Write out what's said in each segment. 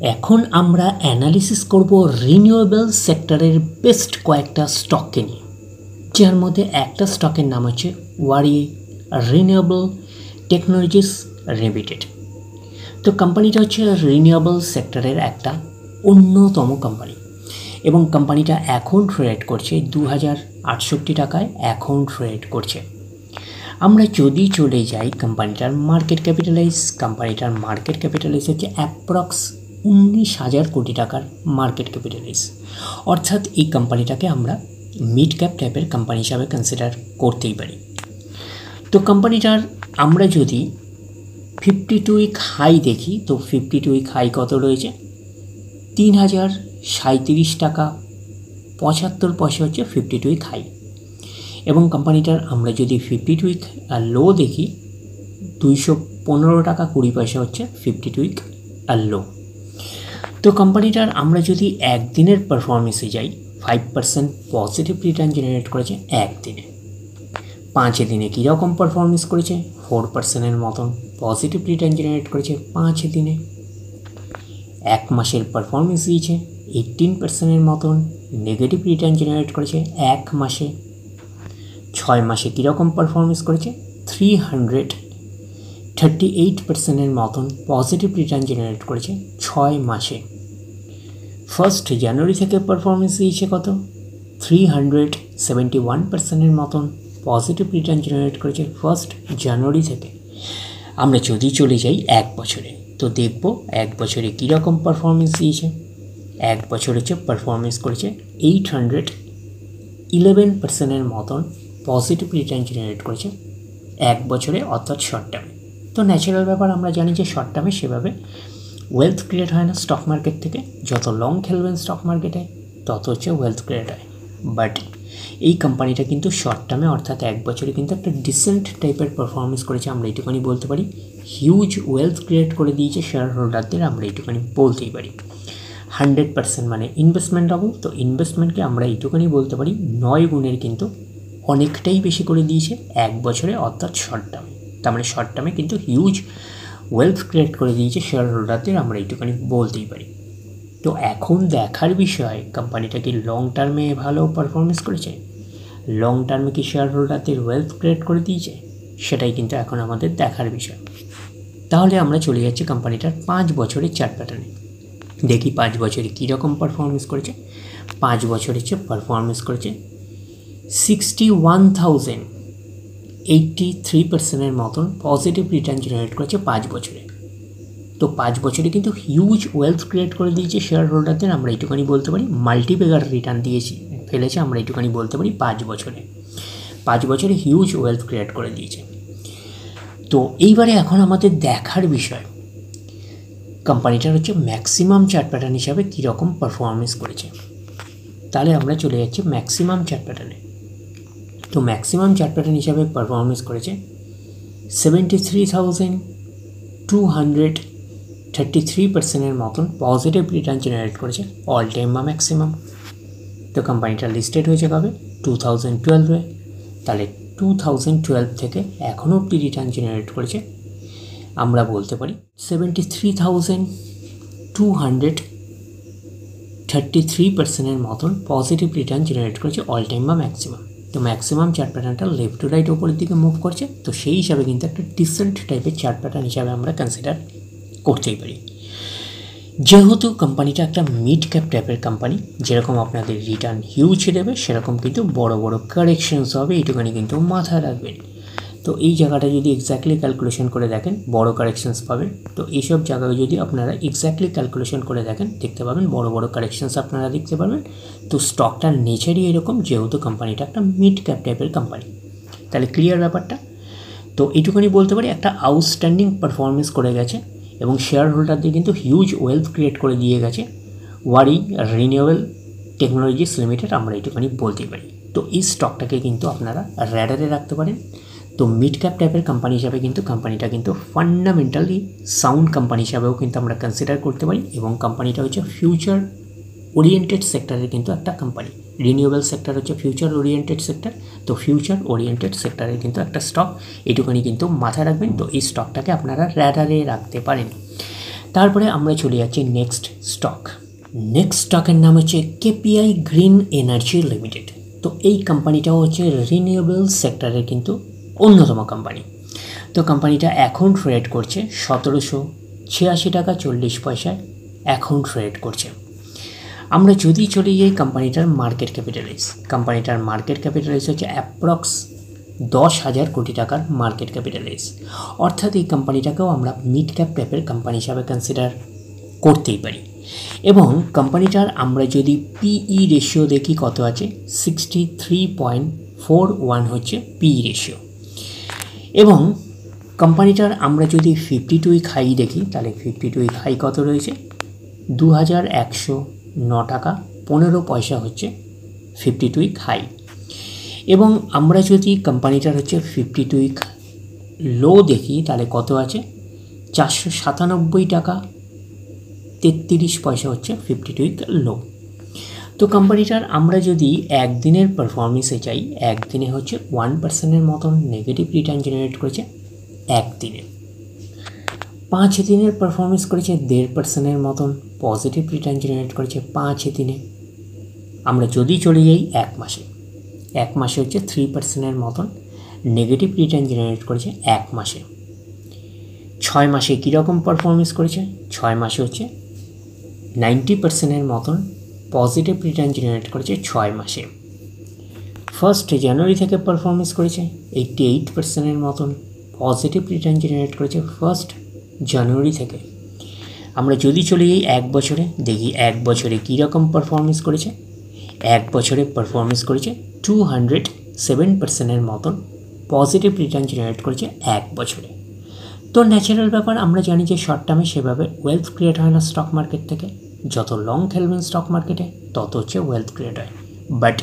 এখন আমরা অ্যানালিসিস করব রিনিউয়েবল সেক্টরের বেস্ট কয়েকটা স্টককে নিয়ে, যার মধ্যে একটা স্টকের নাম হচ্ছে ওয়ারি রিনিউয়েবল টেকনোলজিস লিমিটেড। তো কোম্পানিটা হচ্ছে রিনিউয়েবল সেক্টরের একটা অন্যতম কোম্পানি এবং কোম্পানিটা এখন ট্রেড করছে 2068 টাকায় এখন ট্রেড করছে। আমরা যদি চলে যাই কোম্পানিটার মার্কেট ক্যাপিটালাইজ হচ্ছে অ্যাপ্রক্স 19,000 কোটি টাকার মার্কেট ক্যাপিটালাইজ, অর্থাৎ এই কোম্পানিটাকে আমরা মিড ক্যাপ টাইপের কোম্পানি হিসাবে কনসিডার করতেই পারি। তো কোম্পানিটার আমরা যদি 52 উইক হাই দেখি, তো 52 উইক হাই কত রয়েছে? 3,037 টাকা 75 পয়সা হচ্ছে 52 উইক হাই। এবং কোম্পানিটার আমরা যদি 52 উইক লো দেখি, 215 টাকা 20 পয়সা হচ্ছে 52 উইক লো। তো কোম্পানিটার আমরা যদি একদিনের পারফরমেন্সে যাই, 5% পজিটিভ রিটার্ন জেনারেট করেছে একদিনে। 5 দিনে কীরকম পারফরমেন্স করেছে? 4%-এর মতন পজিটিভ রিটার্ন জেনারেট করেছে 5 দিনে। 1 মাসের পারফরমেন্স দিয়েছে 18%-এর মতন নেগেটিভ রিটার্ন জেনারেট করেছে 1 মাসে। 6 মাসে কীরকম পারফরমেন্স করেছে? 338%-এর মতন পজিটিভ রিটার্ন জেনারেট করেছে 6 মাসে। 1 জানুয়ারি থেকে পারফরমেন্স দিয়েছে কত? 371%-এর মতন পজিটিভ রিটার্ন জেনারেট করেছে 1 জানুয়ারি থেকে। আমরা যদি চলে যাই 1 বছরে, তো দেখব 1 বছরে কীরকম পারফরমেন্স দিয়েছে। 1 বছর হচ্ছে পারফরমেন্স করেছে 811%-এর মতন পজিটিভ রিটার্ন জেনারেট করেছে 1 বছরে, অর্থাৎ শর্ট টার্মে। তো ন্যাচারাল ব্যাপার, আমরা জানি যে শর্ট টার্মে সেভাবে ওয়েলথ ক্রিয়েট হয় না স্টক মার্কেট থেকে। যত লং খেলবেন স্টক মার্কেটে তত হচ্ছে ওয়েলথ ক্রিয়েট হয়। বাট এই কোম্পানিটা কিন্তু শর্ট টার্মে অর্থাৎ 1 বছরে কিন্তু একটা ডিসেন্ট টাইপের পারফরমেন্স করেছে, আমরা এইটুখানি বলতে পারি। হিউজ ওয়েলথ ক্রিয়েট করে দিয়েছে শেয়ার হোল্ডারদের, আমরা এইটুখানি বলতেই পারি। 100% মানে ইনভেস্টমেন্ট ডাবল, তো ইনভেস্টমেন্টকে আমরা এইটুখানি বলতে পারি 9 গুণের কিন্তু অনেকটাই বেশি করে দিয়েছে 1 বছরে, অর্থাৎ শর্ট টার্মে। তার মানে শর্ট টার্মে কিন্তু হিউজ ওয়েলথ ক্রিয়েট করে দিয়েছে শেয়ার হোল্ডারদের, আমরা এইটুখানি বলতেই পারি। তো এখন দেখার বিষয়, কোম্পানিটা কি লং টার্মে ভালো পারফরমেন্স করেছে? লং টার্মে কি শেয়ার হোল্ডারদের ওয়েলথ ক্রিয়েট করে দিয়েছে? সেটাই কিন্তু এখন আমাদের দেখার বিষয়। তাহলে আমরা চলে যাচ্ছি কোম্পানিটার 5 বছরের চার্ট প্যাটার্নে। দেখি 5 বছরে কীরকম পারফরমেন্স করেছে। 5 বছর হচ্ছে পারফরমেন্স করেছে 61,083%-এর মতন পজিটিভ রিটার্ন জেনারেট করেছে 5 বছরে। তো 5 বছরে কিন্তু হিউজ ওয়েলথ ক্রিয়েট করে দিয়েছে শেয়ার হোল্ডারদের, আমরা এইটুখানি বলতে পারি। মাল্টিপ্যাগার রিটার্ন ফেলেছে, আমরা এইটুখানি বলতে পারি। 5 বছরে হিউজ ওয়েলথ ক্রিয়েট করে দিয়েছে। তো এইবারে এখন আমাদের দেখার বিষয় কোম্পানিটার হচ্ছে ম্যাক্সিমাম চার্ট প্যাটার্ন হিসাবে কীরকম পারফরমেন্স করেছে। তাহলে আমরা চলে যাচ্ছি ম্যাক্সিমাম চার্ট প্যাটার্নে। তো ম্যাক্সিমাম চার্ট প্যাটার্ন হিসাবে পারফরমেন্স করেছে 73,233%-এর মতন পজিটিভ রিটার্ন জেনারেট করেছে অল টাইম বা ম্যাক্সিমাম। তো কোম্পানিটা লিস্টেড হয়েছে কবে? 2012-এ। তাহলে 2012 থেকে এখনও অব্দি রিটার্ন জেনারেট করেছে আমরা বলতে পারি 73,233%-এর মতন পজিটিভ রিটার্ন জেনারেট করেছে অল টাইম বা ম্যাক্সিমাম। তো ম্যাক্সিমাম চার্ট প্যাটার্নটা লেফট টু রাইট ওপরের দিকে মুভ করছে, তো সেই হিসাবে কিন্তু একটা ডিসেন্ট টাইপের চার্ট প্যাটার্ন হিসাবে আমরা কনসিডার করতেই পারি। যেহেতু কোম্পানিটা একটা মিড ক্যাপ টাইপের কোম্পানি, যেরকম আপনাদের রিটার্ন হিউজ দেবে সেরকম কিন্তু বড় বড় কারেকশনস হবে, এইটুখানি কিন্তু মাথায় রাখবেন। তো এই জায়গাটা যদি এক্স্যাক্টলি ক্যালকুলেশন করে দেখেন বড় কারেকশনস পাবেন। তো এইসব জায়গায় যদি আপনারা এক্স্যাক্টলি ক্যালকুলেশন করে দেখেন দেখতে পাবেন বড় বড় কারেকশনস আপনারা দেখতে পাবেন। তো স্টকটার নেচারই এরকম, যেহেতু কোম্পানিটা একটা মিড ক্যাপ টাইপের কোম্পানি। তাহলে ক্লিয়ার ব্যাপারটা? তো এইটুখানি বলতে পারি একটা আউটস্ট্যান্ডিং পারফরমেন্স করে গেছে এবং শেয়ার হোল্ডারদের কিন্তু হিউজ ওয়েলথ ক্রিয়েট করে দিয়ে গেছে ওয়ারি রিনিউয়েবল টেকনোলজিস লিমিটেড, আমরা এইটুখানি বলতেই পারি। তো এই স্টকটাকে কিন্তু আপনারা র্যাডারে রাখতে পারেন। তো মিড ক্যাপ টাইপের কোম্পানি হিসাবে কিন্তু কোম্পানিটা কিন্তু ফান্ডামেন্টালি সাউন্ড কোম্পানি হিসাবেও কিন্তু আমরা কনসিডার করতে পারি, এবং কোম্পানিটা হচ্ছে ফিউচার ওরিয়েন্টেড সেক্টরের কিন্তু একটা কোম্পানি। রিনিউয়েবল সেক্টর হচ্ছে ফিউচার ওরিয়েন্টেড সেক্টর, তো ফিউচার ওরিয়েন্টেড সেক্টরের কিন্তু একটা স্টক, এইটুখানি কিন্তু মাথায় রাখবেন। তো এই স্টকটাকে আপনারা র্যাডারে রাখতে পারেন। তারপরে আমরা চলে যাচ্ছি নেক্সট স্টকের নাম হচ্ছে কেপিআই গ্রিন এনার্জি লিমিটেড। তো এই কোম্পানিটাও হচ্ছে রিনিউয়েবল সেক্টরের কিন্তু অন্যতম কোম্পানি। তো কোম্পানিটা এখন ট্রেড করছে 1786 টাকা 40 পয়সায় এখন ট্রেড করছে। আমরা যদি চলে যাই কোম্পানিটার মার্কেট ক্যাপিটালাইজ হচ্ছে অ্যাপ্রক্স 10,000 কোটি টাকার মার্কেট ক্যাপিটালাইজ। অর্থাৎ এই কোম্পানিটাকেও আমরা মিড ক্যাপ টাইপের কোম্পানি হিসাবে কনসিডার করতেই পারি। এবং কোম্পানিটার আমরা যদি পিই রেশিও দেখি কত আছে, 63.41 হচ্ছে পিই রেশিও। এবং কোম্পানিটার আমরা যদি 52 উইক হাই দেখি, তাহলে 52 উইক হাই কত রয়েছে, 2109 টাকা 15 পয়সা হচ্ছে 52 উইক হাই। এবং আমরা যদি কোম্পানিটার হচ্ছে 52 উইক লো দেখি, তাহলে কত আছে, 497 টাকা 33 পয়সা হচ্ছে 52 উইক লো। তো কোম্পানিটার আমরা যদি একদিনের পারফরমেন্সে চাই, একদিনে হচ্ছে 1% মতন নেগেটিভ রিটার্ন জেনারেট করেছে একদিনে। 5 দিনের পারফরমেন্স করেছে 1.5% মতন পজিটিভ রিটার্ন জেনারেট করেছে 5 দিনে। আমরা যদি চলে যাই এক মাসে হচ্ছে 3% মতন নেগেটিভ রিটার্ন জেনারেট করেছে এক মাসে। 6 মাসে কীরকম পারফরমেন্স করেছে, 6 মাসে হচ্ছে 90% মতন পজিটিভ রিটার্ন জেনারেট করেছে 6 মাসে। 1 জানুয়ারি থেকে পারফরমেন্স করেছে 88% মতন পজিটিভ রিটার্ন জেনারেট করেছে 1 জানুয়ারি থেকে। আমরা যদি চলে যাই এক বছরে, দেখি এক বছরে কীরকম পারফরমেন্স করেছে। এক বছরে পারফরমেন্স করেছে 207% মতন পজিটিভ রিটার্ন জেনারেট করেছে এক বছরে। তো ন্যাচারাল ব্যাপার, আমরা জানি যে শর্ট টার্মে সেভাবে ওয়েলথ ক্রিয়েট হয় না স্টক মার্কেট থেকে। যত লং খেলবেন স্টক মার্কেটে তত হচ্ছে ওয়েলথ ক্রিয়েট হয়। বাট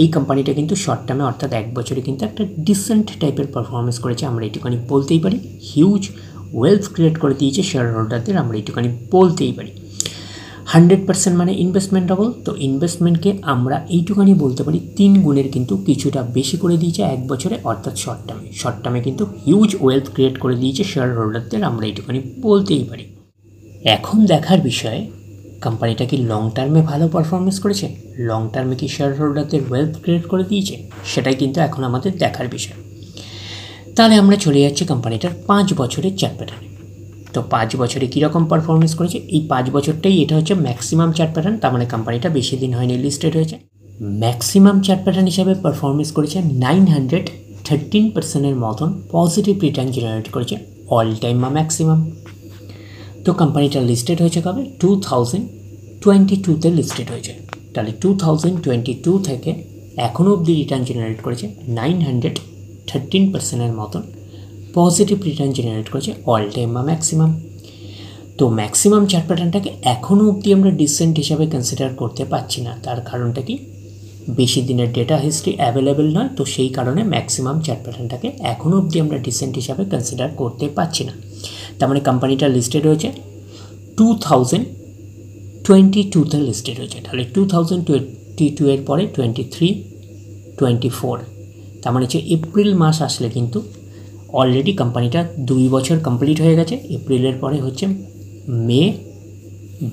এই কোম্পানিটা কিন্তু শর্ট টার্মে অর্থাৎ এক বছরে কিন্তু একটা ডিসেন্ট টাইপের পারফরমেন্স করেছে, আমরা এইটুখানি বলতেই পারি। হিউজ ওয়েলথ ক্রিয়েট করে দিয়েছে শেয়ার হোল্ডারদের, আমরা এইটুখানি বলতেই পারি। 100% মানে ইনভেস্টমেন্ট ডবল। তো ইনভেস্টমেন্টকে আমরা এইটুখানি বলতে পারি 3 গুণের কিন্তু কিছুটা বেশি করে দিয়েছে এক বছরে, অর্থাৎ শর্ট টার্মে কিন্তু হিউজ ওয়েলথ ক্রিয়েট করে দিয়েছে শেয়ার হোল্ডারদের, আমরা এইটুখানি বলতেই পারি। এখন দেখার বিষয়, কোম্পানিটা কি লং টার্মে ভালো পারফরমেন্স করেছে, লং টার্মে কি শেয়ার হোল্ডারদের ওয়েলথ ক্রিয়েট করে দিয়েছে, সেটাই কিন্তু এখন আমাদের দেখার বিষয়। তাহলে আমরা চলে যাচ্ছি কোম্পানিটার 5 বছরের চার্ট প্যাটার্নে। তো 5 বছরে কীরকম পারফরমেন্স করেছে, এই 5 বছরটাই এটা হচ্ছে ম্যাক্সিমাম চার্ট প্যাটার্ন। তার মানে কোম্পানিটা বেশি দিন হয়নি লিস্টেড হয়েছে। ম্যাক্সিমাম চার্ট প্যাটার্ন হিসাবে পারফরমেন্স করেছে 913% মতন পজিটিভ রিটার্ন জেনারেট করেছে অল টাইম বা ম্যাক্সিমাম। তো কোম্পানিটা লিস্টেড হয়েছে কবে, 2022-তে লিস্টেড হয়েছে। তাহলে 2022 থেকে এখনও অবধি রিটার্ন জেনারেট করেছে 913% মতন পজিটিভ রিটার্ন জেনারেট করেছে অল টাইম বা ম্যাক্সিমাম। তো ম্যাক্সিমাম চার্ট প্যাটার্নটাকে এখনও অবধি আমরা ডিসেন্ট হিসাবে কনসিডার করতে পারছি না। তার কারণটা কি, বেশি দিনের ডেটা হিস্ট্রি অ্যাভেলেবেল নয়। তো সেই কারণে ম্যাক্সিমাম চার্ট প্যাটার্নটাকে এখনও অবধি আমরা ডিসেন্ট হিসাবে কনসিডার করতে পারছি না। তার মানে কোম্পানিটা লিস্টেড হয়েছে 2022-তে লিস্টেড হয়েছে। তাহলে 2022 এর পরে 23, 24, তার মানে হচ্ছে এপ্রিল মাস আসলে কিন্তু অলরেডি কোম্পানিটা 2 বছর কমপ্লিট হয়ে গেছে। এপ্রিলের পরে হচ্ছে মে,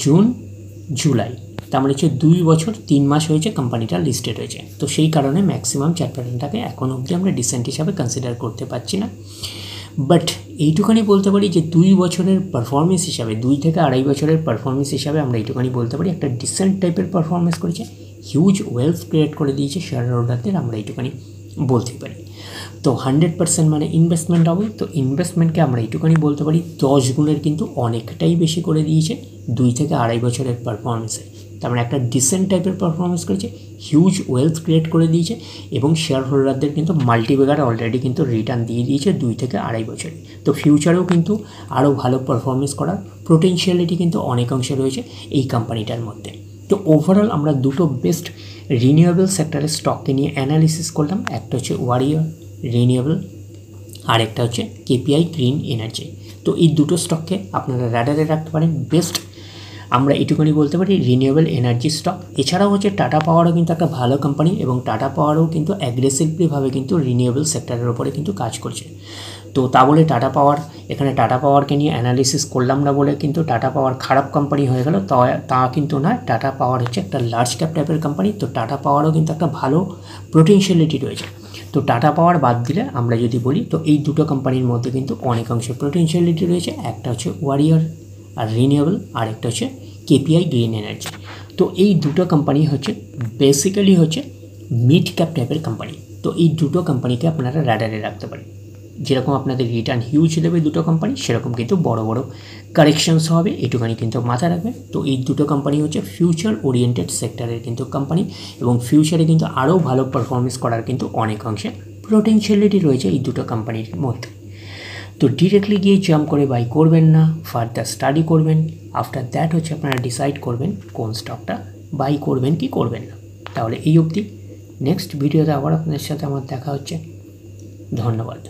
জুন, জুলাই, তার মানে হচ্ছে 2 বছর 3 মাস হয়েছে কোম্পানিটা লিস্টেড হয়েছে। তো সেই কারণে ম্যাক্সিমাম চার্ট প্যাটার্নটাকে এখন অবধি আমরা ডিসেন্ট হিসাবে কনসিডার করতে পারছি না। বাট এইটুখানি বলতে পারি যে 2 বছরের পারফরমেন্স হিসাবে, 2 থেকে 2.5 বছরের পারফরমেন্স হিসাবে আমরা এইটুখানি বলতে পারি একটা ডিসেন্ট টাইপের পারফরমেন্স করেছে, হিউজ ওয়েলথ ক্রিয়েট করে দিয়েছে শেয়ার হোল্ডারদের, আমরা এইটুখানি বলতে পারি। তো 100% মানে ইনভেস্টমেন্ট ডবল। তো ইনভেস্টমেন্টকে আমরা এইটুখানি বলতে পারি 10 গুণের কিন্তু অনেকটাই বেশি করে দিয়েছে 2 থেকে 2.5 বছরের পারফরমেন্সে। তার মানে একটা ডিসেন্ট টাইপের পারফরমেন্স করেছে, হিউজ ওয়েলথ ক্রিয়েট করে দিয়েছে এবং শেয়ার হোল্ডারদের কিন্তু মাল্টিবেগার অলরেডি কিন্তু রিটার্ন দিয়ে দিয়েছে 2 থেকে 2.5 বছরে। তো ফিউচারেও কিন্তু আরও ভালো পারফরমেন্স করার পোটেনশিয়ালিটি কিন্তু অনেকাংশে রয়েছে এই কোম্পানিটার মধ্যে। তো ওভারঅল আমরা দুটো বেস্ট রিনিউয়েবল সেক্টরের স্টককে নিয়ে অ্যানালিসিস করলাম। একটা হচ্ছে ওয়ারিয়র রিনিউয়েবল, আর একটা হচ্ছে কেপিআই গ্রিন এনার্জি। তো এই দুটো স্টককে আপনারা রাডারে রাখতে পারেন বেস্ট। আমরা এটুকুনি বলতে পারি রিনিউয়েবল এনার্জি স্টক। এছাড়াও হচ্ছে টাটা পাওয়ারও কিন্তু একটা ভালো কোম্পানি এবং টাটা পাওয়ারও কিন্তু অ্যাগ্রেসিভলিভাবে কিন্তু রিনিউয়েবল সেক্টরের ওপরে কিন্তু কাজ করছে। তো তা বলে টাটা পাওয়ার, এখানে টাটা পাওয়ারকে নিয়ে অ্যানালিসিস করলাম না বলে কিন্তু টাটা পাওয়ার খারাপ কোম্পানি হয়ে গেল তা কিন্তু নয়। টাটা পাওয়ার হচ্ছে একটা লার্জ ক্যাপ টাইপের কোম্পানি, তো টাটা পাওয়ারও কিন্তু একটা ভালো পোটেনশিয়ালিটি রয়েছে। তো টাটা পাওয়ার বাদ দিলে আমরা যদি বলি তো এই দুটো কোম্পানির মধ্যে কিন্তু অনেকাংশে পোটেনশিয়ালিটি রয়েছে। একটা হচ্ছে ওয়ারিয়র আর রিনিউয়েবল, আর একটা হচ্ছে কেপিআই গ্রিন এনার্জি। তো এই দুটো কোম্পানি হচ্ছে বেসিক্যালি হচ্ছে মিড ক্যাপ টাইপের কোম্পানি। তো এই দুটো কোম্পানিকে আপনারা রাডারে রাখতে পারেন। যেরকম আপনাদের রিটার্ন হিউজ দেবে দুটো কোম্পানি, সেরকম কিন্তু বড় বড় কারেকশনস হবে, এটুখানি কিন্তু মাথায় রাখবেন। তো এই দুটো কোম্পানি হচ্ছে ফিউচার ওরিয়েন্টেড সেক্টরের কিন্তু কোম্পানি, এবং ফিউচারে কিন্তু আরও ভালো পারফরমেন্স করার কিন্তু অনেকাংশে পোটেনশিয়ালিটি রয়েছে এই দুটো কোম্পানির মধ্যে। তো ডিরেক্টলি গিয়ে জাম্প করে বাই করবেন না, ফার্দার স্টাডি করবেন। আফটার দ্যাট হচ্ছে আপনারা ডিসাইড করবেন কোন স্টকটা বাই করবেন কি করবেন না। তাহলে এই অবধি, নেক্সট ভিডিওতে আবার আপনাদের সাথে আমার দেখা হচ্ছে। ধন্যবাদ।